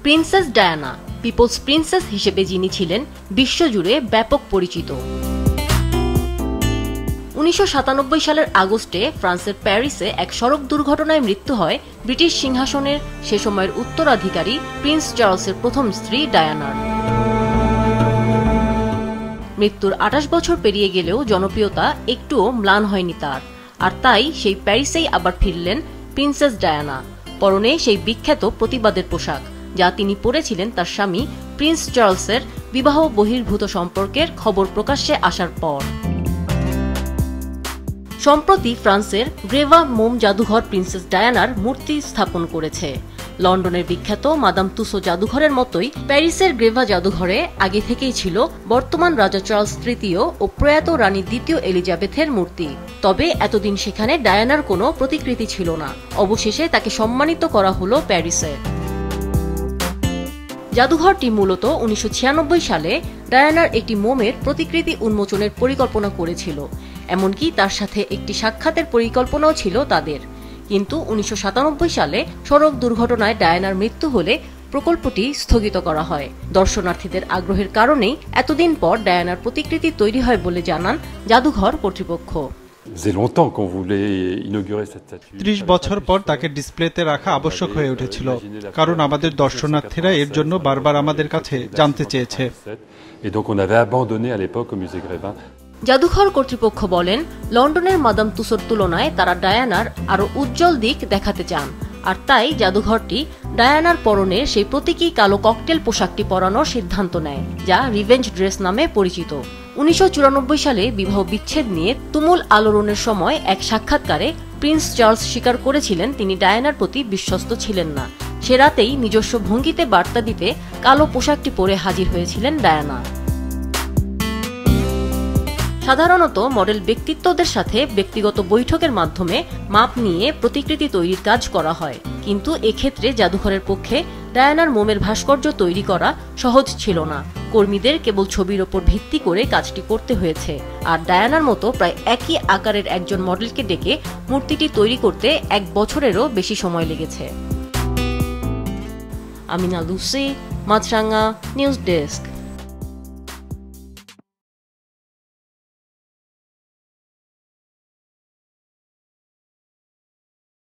Princess Diana people's princess হিসেবে যিনি ছিলেন বিশ্বজুড়ে ব্যাপক পরিচিত। 1997 সালের আগস্টে ফ্রান্সের প্যারিসে এক সড়ক দুর্ঘটনায় মৃত্যু হয় ব্রিটিশ সিংহাসনের সে সময়ের উত্তরাধিকারী প্রিন্স চার্লসের প্রথম স্ত্রী ডায়ানার। মৃত্যুর 28 বছর পেরিয়ে গেলেও জনপ্রিয়তা একটুও ম্লান হয়নি তার, আর তাই সেই প্যারিসেই আবার ফিরলেন প্রিন্সেস ডায়ানা, পরনে সেই বিখ্যাত প্রতিবাদের পোশাক যা তিনি পরেছিলেন তার স্বামী প্রিন্স চার্লসের বিবাহ বহির্ভূত সম্পর্কের খবর প্রকাশ্যে আসার পর। সম্প্রতি ফ্রান্সের গ্রেভা মোম জাদুঘর প্রিন্সেস ডায়ানার মূর্তি স্থাপন করেছে। লন্ডনের বিখ্যাত মাদাম তুসো জাদুঘরের মতোই প্যারিসের গ্রেভা জাদুঘরে আগে থেকেই ছিল বর্তমান রাজা চার্লস তৃতীয় ও প্রয়াত রানী দ্বিতীয় এলিজাবেথের মূর্তি। তবে এতদিন সেখানে ডায়ানার কোনো প্রতিকৃতি ছিল না। অবশেষে তাকে সম্মানিত করা হলো প্যারিসে। জাদুঘরটি মূলত 1996 সালে ডায়ানার একটি মোমের প্রতিকৃতি উন্মোচনের পরিকল্পনা করেছিল, এমনকি তার সাথে একটি সাক্ষাতের পরিকল্পনাও ছিল তাদের। কিন্তু 1997 সালে সড়ক দুর্ঘটনায় ডায়ানার মৃত্যু হলে প্রকল্পটি স্থগিত করা হয়। দর্শনার্থীদের আগ্রহের কারণেই এতদিন পর ডায়ানার প্রতিকৃতি তৈরি হয় বলে জানান জাদুঘর কর্তৃপক্ষ। 30 বছর পর তাকে ডিসপ্লেতে রাখা আবশ্যক হয়ে উঠেছিল, কারণ আমাদের দর্শনার্থীরা এর জন্য বারবার আমাদের কাছে জানতে চেয়েছে। জাদুঘর কর্তৃপক্ষ বলেন, লন্ডনের মাদাম তুসোর তুলনায় তারা ডায়ানার আরো উজ্জ্বল দিক দেখাতে চান, আর তাই জাদুঘরটি ডায়ানার পরনের সেই প্রতীকী কালো ককটেল পোশাকটি পরানোর সিদ্ধান্ত নেয়, যা রিভেঞ্জ ড্রেস নামে পরিচিত। 1994 সালে বিবাহ বিচ্ছেদ নিয়ে তুমুল আলোড়নের সময় এক সাক্ষাৎকারে প্রিন্স চার্লস স্বীকার করেছিলেন তিনি ডায়ানার প্রতি বিশ্বস্ত ছিলেন না। সে রাতেই নিজস্ব ভঙ্গিতে বার্তা দিতে কালো পোশাকটি পরে হাজির হয়েছিলেন ডায়ানা। সাধারণত মডেল ব্যক্তিত্বদের সাথে ব্যক্তিগত বৈঠকের মাধ্যমে মাপ নিয়ে প্রতিকৃতি তৈরির কাজ করা হয়, কিন্তু এক্ষেত্রে জাদুঘরের পক্ষে ডায়ানার মোমের ভাস্কর্য তৈরি করা সহজ ছিল না। কর্মীদের কেবল ছবির ওপর ভিত্তি করে কাজটি করতে হয়েছে, আর ডায়ানার মতো প্রায় একই আকারের একজন মডেলকে ডেকে মূর্তিটি তৈরি করতে 1 বছরেরও বেশি সময় লেগেছে। আমিনা লুসি, মাছরাঙ্গা নিউজ ডেস্ক।